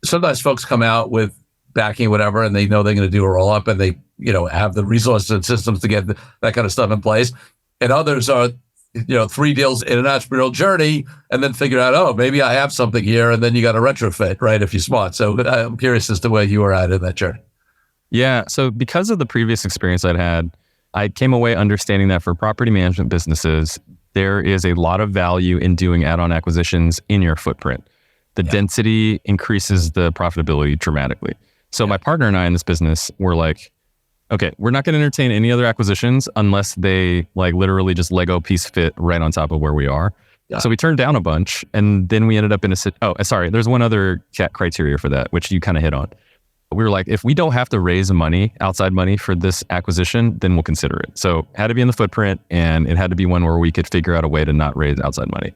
sometimes folks come out with backing, whatever, and they know they're going to do a roll-up and they, have the resources and systems to get that kind of stuff in place. And others are, 3 deals in an entrepreneurial journey and then figure out, oh, maybe I have something here. And then you got to retrofit, right? If you're smart. So I'm curious as to where you were at in that journey. Yeah. So because of the previous experience I'd had, I came away understanding that for property management businesses, there is a lot of value in doing add-on acquisitions in your footprint. The density increases the profitability dramatically. So my partner and I in this business were like, okay, we're not going to entertain any other acquisitions unless they like literally just Lego piece fit right on top of where we are. Yeah. So we turned down a bunch, and then we ended up in there's one other criteria for that, which you kind of hit on. We were like, if we don't have to raise outside money for this acquisition, then we'll consider it. So it had to be in the footprint, and it had to be one where we could figure out a way to not raise outside money.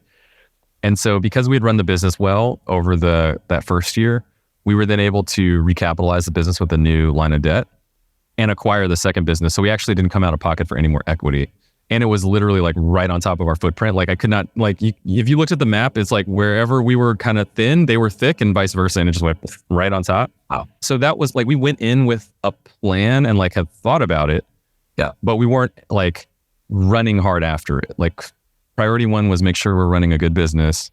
And so because we had run the business well over that first year, we were then able to recapitalize the business with a new line of debt and acquire the second business. So we actually didn't come out of pocket for any more equity. And it was literally like right on top of our footprint. Like I could not, like if you looked at the map, it's like wherever we were kind of thin, they were thick and vice versa. And it just went right on top. Wow. So that was like, we went in with a plan and like had thought about it. Yeah. But we weren't like running hard after it. Like priority one was make sure we're running a good business,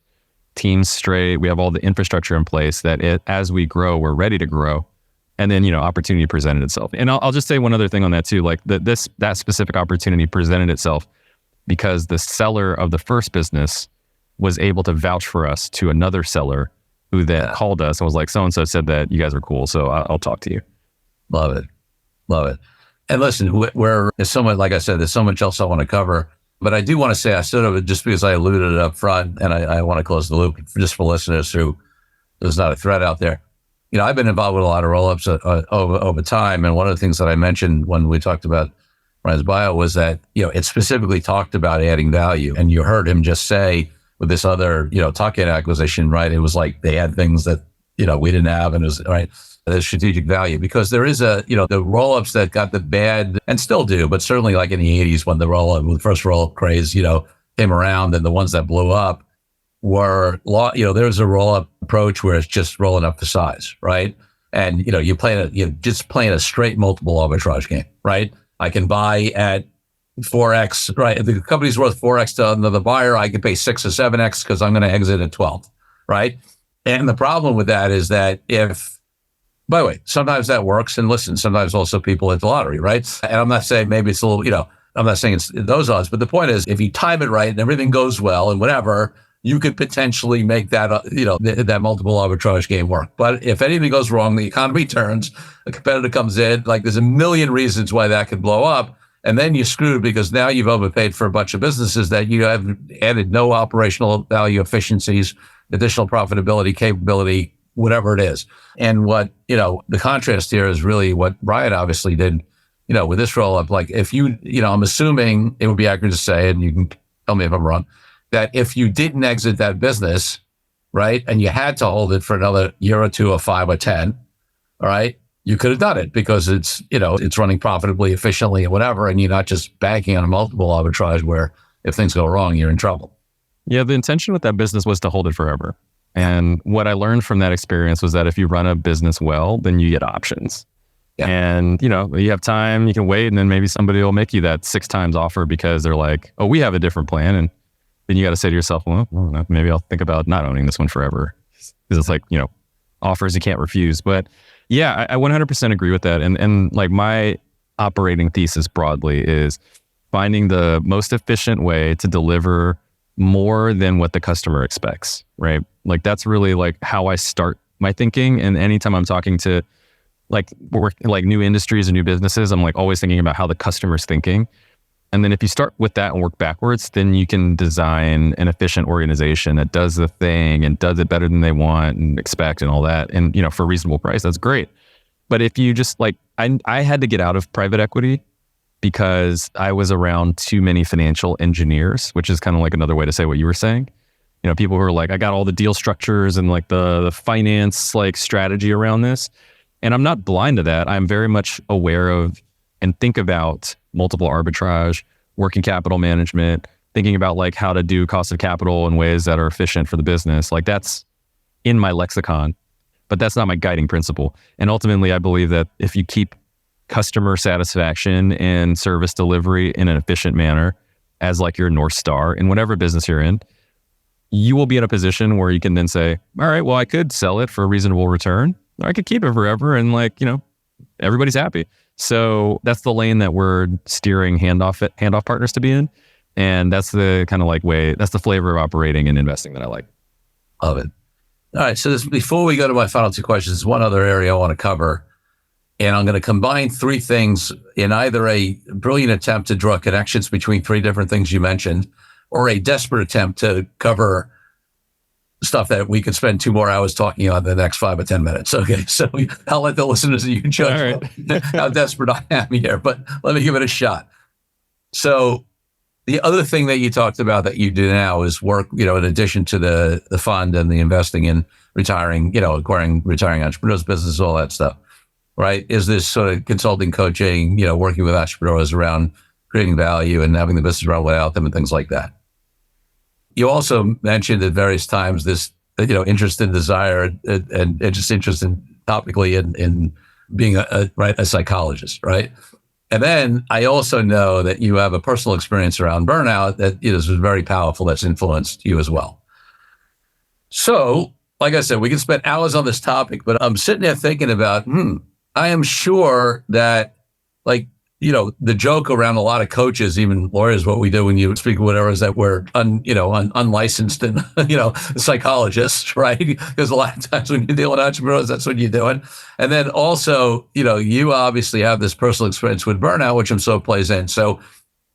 teams straight, we have all the infrastructure in place that as we grow, we're ready to grow. And then, opportunity presented itself. And I'll just say one other thing on that too, like that specific opportunity presented itself because the seller of the first business was able to vouch for us to another seller who then called us and was like, so-and-so said that you guys are cool, so I'll talk to you. Love it. Love it. And listen, there's so much, like I said, there's so much else I want to cover. But I do want to say, I sort of, just because I alluded it up front, and I want to close the loop just for listeners who there's not a threat out there. I've been involved with a lot of roll-ups over time. And one of the things that I mentioned when we talked about Ryan's bio was that, it specifically talked about adding value. And you heard him just say with this other, tuck-in acquisition, right? It was like they had things that, we didn't have, and it was, right, the strategic value. Because there is the roll-ups that got the bad, and still do, but certainly like in the 80s when the first roll-up craze, came around, and the ones that blew up were, there's a roll-up approach where it's just rolling up the size, right? And, you're just playing a straight multiple arbitrage game, right? I can buy at 4x, right? If the company's worth 4x to another buyer, I can pay 6 or 7x because I'm going to exit at 12, right? And the problem with that is that by the way, sometimes that works. And listen, sometimes also people hit the lottery, right? And I'm not saying maybe it's a little, I'm not saying it's those odds, but the point is, if you time it right and everything goes well and whatever, you could potentially make that, that multiple arbitrage game work. But if anything goes wrong, the economy turns, a competitor comes in, like there's a million reasons why that could blow up. And then you're screwed because now you've overpaid for a bunch of businesses that you have added no operational value, efficiencies, additional profitability, capability, whatever it is. And what, the contrast here is really what Brian obviously did, with this roll up. Like if I'm assuming it would be accurate to say, and you can tell me if I'm wrong, that if you didn't exit that business, right, and you had to hold it for another year or two or 5 or 10, all right, you could have done it because it's, it's running profitably, efficiently, and whatever, and you're not just banking on a multiple arbitrage where if things go wrong, you're in trouble. Yeah, the intention with that business was to hold it forever. And what I learned from that experience was that if you run a business well, then you get options. Yeah. And, you have time, you can wait, and then maybe somebody will make you that 6 times offer because they're like, oh, we have a different plan. And then you got to say to yourself, well, maybe I'll think about not owning this one forever. Because it's like, offers you can't refuse. But yeah, I 100% agree with that. And like my operating thesis broadly is finding the most efficient way to deliver more than what the customer expects, right? Like that's really like how I start my thinking. And anytime I'm talking to like new industries and new businesses, I'm like always thinking about how the customer's thinking. And then if you start with that and work backwards, then you can design an efficient organization that does the thing and does it better than they want and expect and all that. And, for a reasonable price, that's great. But if you just I had to get out of private equity because I was around too many financial engineers, which is kind of like another way to say what you were saying. People who are like, I got all the deal structures and like the finance like strategy around this. And I'm not blind to that. I'm very much aware of and think about multiple arbitrage, working capital management, thinking about like how to do cost of capital in ways that are efficient for the business. Like that's in my lexicon, but that's not my guiding principle. And ultimately, I believe that if you keep customer satisfaction and service delivery in an efficient manner as like your North Star in whatever business you're in, you will be in a position where you can then say, all right, well, I could sell it for a reasonable return. Or I could keep it forever and everybody's happy. So that's the lane that we're steering handoff partners to be in. And that's the kind of like way, that's the flavor of operating and investing that I like. Love it. All right. So before we go to my final 2 questions, there's one other area I want to cover. And I'm going to combine 3 things in either a brilliant attempt to draw connections between 3 different things you mentioned, or a desperate attempt to cover stuff that we could spend 2 more hours talking on the next 5 or 10 minutes. Okay, so I'll let the listeners, you can judge how desperate I am here, but let me give it a shot. So the other thing that you talked about that you do now is work, in addition to the fund and the investing in retiring, acquiring retiring entrepreneurs, business, all that stuff, right? Is this sort of consulting, coaching, working with entrepreneurs around creating value and having the business run without them and things like that. You also mentioned at various times this, interest and desire and just interest in topically in being a psychologist, right? And then I also know that you have a personal experience around burnout that is very powerful, that's influenced you as well. So, like I said, we can spend hours on this topic, but I'm sitting there thinking about, I am sure that, like, the joke around a lot of coaches, even lawyers, what we do when you speak whatever is that we're unlicensed and, psychologists, right? Because a lot of times when you deal with entrepreneurs, that's what you're doing. And then also, you obviously have this personal experience with burnout, which I'm so plays in. So,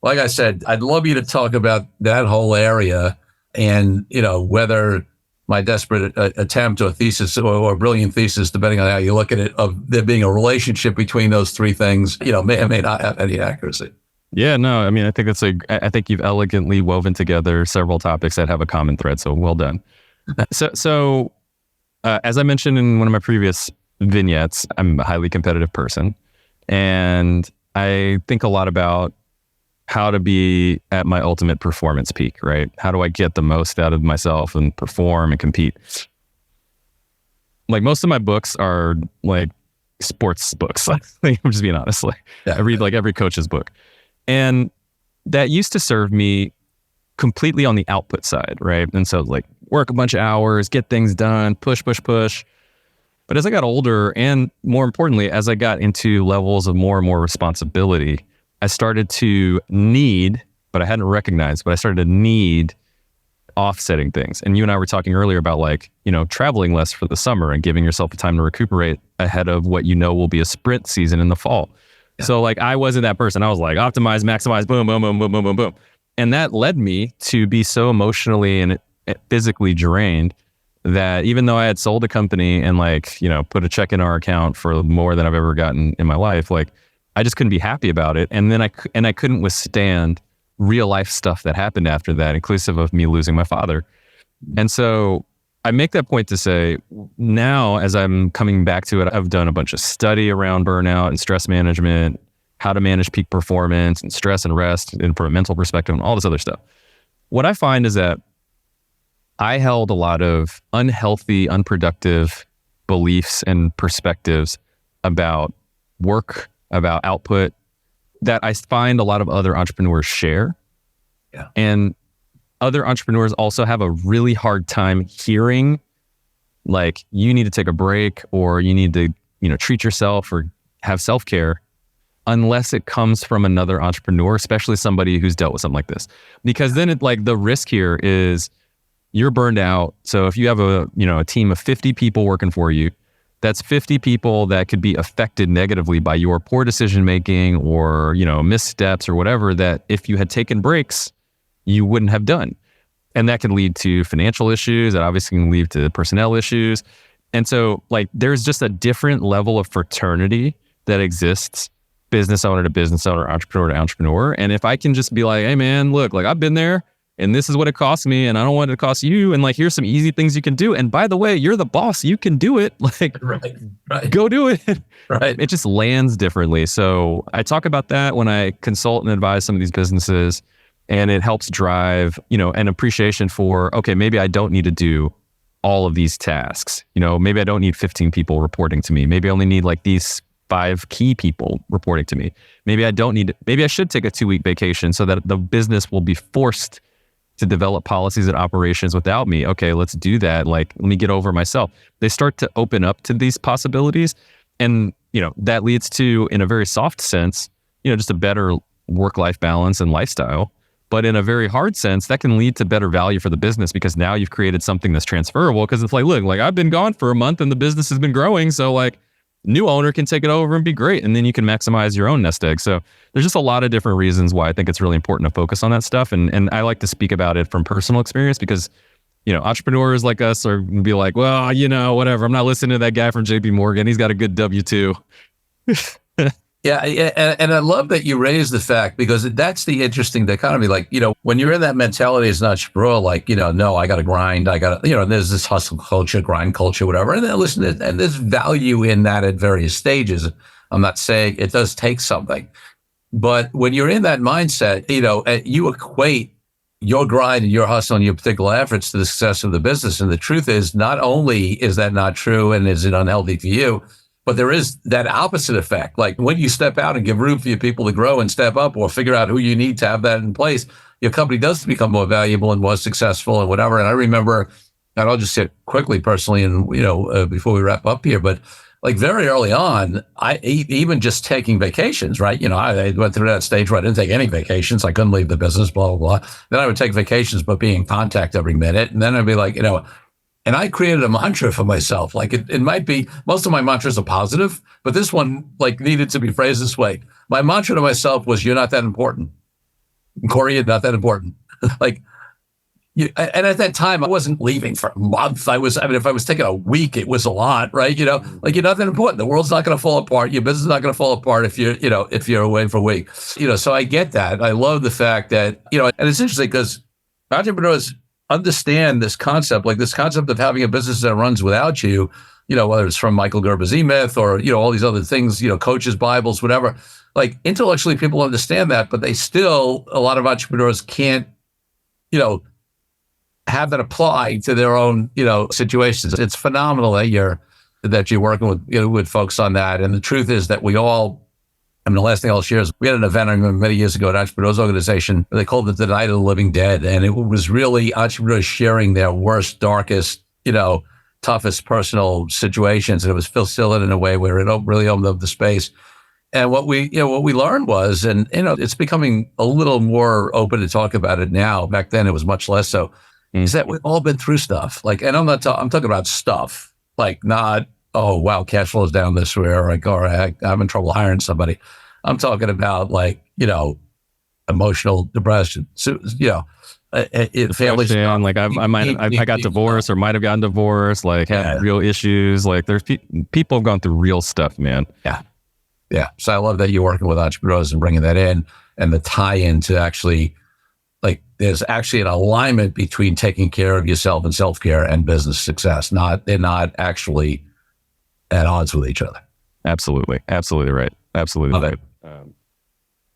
like I said, I'd love you to talk about that whole area and, whether my desperate attempt or thesis or a brilliant thesis, depending on how you look at it, of there being a relationship between those three things, may or may not have any accuracy. Yeah, no, I mean, I think I think you've elegantly woven together several topics that have a common thread. So well done. So as I mentioned in one of my previous vignettes, I'm a highly competitive person, and I think a lot about how to be at my ultimate performance peak, right? How do I get the most out of myself and perform and compete? Like, most of my books are like sports books. I'm just being honest. I read like every coach's book. And that used to serve me completely on the output side, right? And so like work a bunch of hours, get things done, push. But as I got older, and more importantly, as I got into levels of more and more responsibility, I started to need, but I hadn't recognized, but I started to need offsetting things. And you and I were talking earlier about traveling less for the summer and giving yourself the time to recuperate ahead of what will be a sprint season in the fall. Yeah. So like, I wasn't that person. I was like, optimize, maximize, boom, boom, boom, boom, boom, boom, boom. And that led me to be so emotionally and physically drained that even though I had sold a company and put a check in our account for more than I've ever gotten in my life, I just couldn't be happy about it. And then I couldn't withstand real life stuff that happened after that, inclusive of me losing my father. And so I make that point to say, now as I'm coming back to it, I've done a bunch of study around burnout and stress management, how to manage peak performance and stress and rest, and from a mental perspective and all this other stuff. What I find is that I held a lot of unhealthy, unproductive beliefs and perspectives about work, about output, that I find a lot of other entrepreneurs share. Yeah. And other entrepreneurs also have a really hard time hearing, you need to take a break, or you need to, treat yourself or have self-care, unless it comes from another entrepreneur, especially somebody who's dealt with something like this. Because then the risk here is you're burned out. So if you have a team of 50 people working for you, that's 50 people that could be affected negatively by your poor decision-making or, missteps or whatever, that if you had taken breaks, you wouldn't have done. And that can lead to financial issues. That obviously can lead to personnel issues. And so there's just a different level of fraternity that exists, business owner to business owner, entrepreneur to entrepreneur. And if I can just be like, hey man, look, I've been there, and this is what it costs me, and I don't want it to cost you. And here's some easy things you can do. And by the way, you're the boss. You can do it. Right. Go do it. Right. It just lands differently. So I talk about that when I consult and advise some of these businesses, and it helps drive, an appreciation for, okay, maybe I don't need to do all of these tasks. Maybe I don't need 15 people reporting to me. Maybe I only need these 5 key people reporting to me. Maybe I should take a 2-week vacation so that the business will be forced to develop policies and operations without me. Okay, let's do that. Let me get over myself. They start to open up to these possibilities. And, that leads to, in a very soft sense, just a better work-life balance and lifestyle. But in a very hard sense, that can lead to better value for the business, because now you've created something that's transferable. Because it's look, I've been gone for a month and the business has been growing. So new owner can take it over and be great. And then you can maximize your own nest egg. So there's just a lot of different reasons why I think it's really important to focus on that stuff. And I like to speak about it from personal experience, because, entrepreneurs like us are going to be like, well, whatever. I'm not listening to that guy from JP Morgan. He's got a good W-2. Yeah. And I love that you raised the fact, because that's the interesting dichotomy. When you're in that mentality as an entrepreneur, no, I got to grind. I got to, there's this hustle culture, grind culture, whatever. And then listen, and there's value in that at various stages. I'm not saying it does take something, but when you're in that mindset, you equate your grind and your hustle and your particular efforts to the success of the business. And the truth is, not only is that not true and is it unhealthy for you, But there is that opposite effect. Like when you step out and give room for your people to grow and step up, or figure out who you need to have that in place, your company does become more valuable and more successful and whatever. And I remember, and I'll just say quickly personally, and before we wrap up here, but like very early on, I even just taking vacations, right? I went through that stage where I didn't take any vacations. I couldn't leave the business, blah, blah, blah. Then I would take vacations, but be in contact every minute. And then I'd be like, and I created a mantra for myself. Like it might be, most of my mantras are positive, but this one like needed to be phrased this way. My mantra to myself was, you're not that important. Corey, you're not that important. And at that time, I wasn't leaving for a month. If I was taking a week, it was a lot, right? you're not that important. The world's not going to fall apart. Your business is not going to fall apart if you're away for a week. So I get that. I love the fact that, and it's interesting because entrepreneurs understand this concept of having a business that runs without you, whether it's from Michael Gerber's E-Myth or, all these other things, coaches, Bibles, whatever. Like intellectually, people understand that, but they still, a lot of entrepreneurs can't, have that apply to their own, situations. It's phenomenal that you're working with, with folks on that. And the truth is that we all, the last thing I'll share is we had an event I remember many years ago at Entrepreneurs Organization. They called it the Night of the Living Dead. And it was really entrepreneurs sharing their worst, darkest, toughest personal situations. And it was facilitated in a way where it really opened up the space. And what we learned was, and, it's becoming a little more open to talk about it now. Back then, it was much less so. Is that we've all been through stuff. Like, and I'm talking about stuff, like not, oh, wow, cash flow is down this way, or like, all right, I'm in trouble hiring somebody. I'm talking about like, emotional depression. So, family stuff. Like I got divorced or might have gotten divorced, like had real issues. Like there's people have gone through real stuff, man. Yeah. Yeah. So I love that you're working with entrepreneurs and bringing that in, and the tie-in to actually, like, there's actually an alignment between taking care of yourself and self-care and business success. They're not actually at odds with each other. Absolutely. Absolutely right. Absolutely right.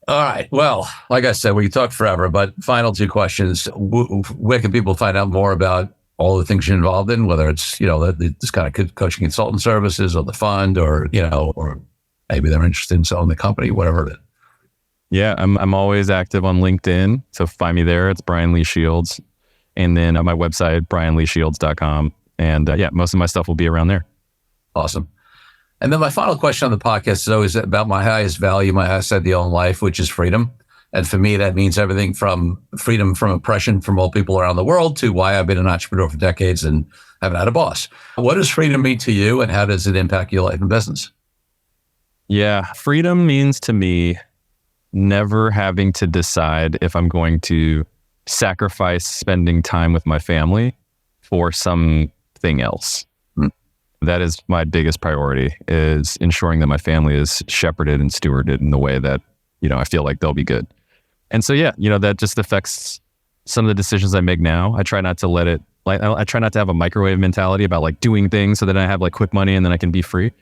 All right. Well, like I said, we could talk forever, but final two questions. Where can people find out more about all the things you're involved in, whether it's, this kind of coaching consultant services or the fund, or, or maybe they're interested in selling the company, whatever it is. Yeah, I'm always active on LinkedIn. So find me there. It's Brian Lee Shields. And then on my website, brianleeshields.com. And most of my stuff will be around there. Awesome. And then my final question on the podcast is always about my highest value, my highest ideal in life, which is freedom. And for me, that means everything from freedom from oppression from all people around the world to why I've been an entrepreneur for decades and haven't had a boss. What does freedom mean to you, and how does it impact your life and business? Yeah, freedom means to me never having to decide if I'm going to sacrifice spending time with my family for something else. That is my biggest priority, is ensuring that my family is shepherded and stewarded in the way that, I feel like they'll be good. And so, that just affects some of the decisions I make now. I try not to let it, I try not to have a microwave mentality about like doing things so that I have like quick money and then I can be free,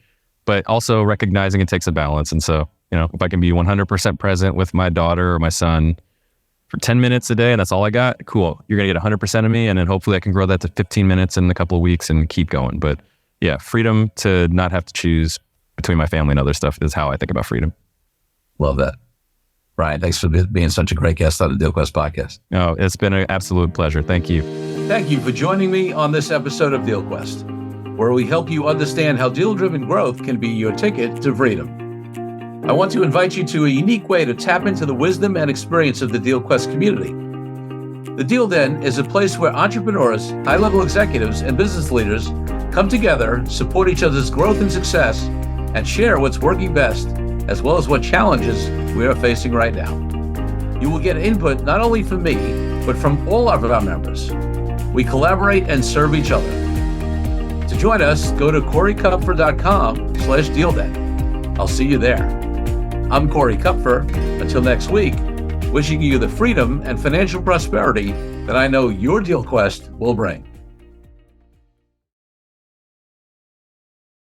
but also recognizing it takes a balance. And so, if I can be 100% present with my daughter or my son for 10 minutes a day, and that's all I got, cool. You're going to get 100% of me. And then hopefully I can grow that to 15 minutes in a couple of weeks and keep going. But yeah, freedom to not have to choose between my family and other stuff is how I think about freedom. Love that. Brian, thanks for being such a great guest on the DealQuest podcast. Oh, it's been an absolute pleasure. Thank you. Thank you for joining me on this episode of DealQuest, where we help you understand how deal-driven growth can be your ticket to freedom. I want to invite you to a unique way to tap into the wisdom and experience of the DealQuest community. The Deal Den is a place where entrepreneurs, high-level executives, and business leaders come together, support each other's growth and success, and share what's working best, as well as what challenges we are facing right now. You will get input not only from me, but from all of our members. We collaborate and serve each other. To join us, go to coreycupfer.com/dealden. I'll see you there. I'm Corey Kupfer. Until next week, wishing you the freedom and financial prosperity that I know your DealQuest will bring.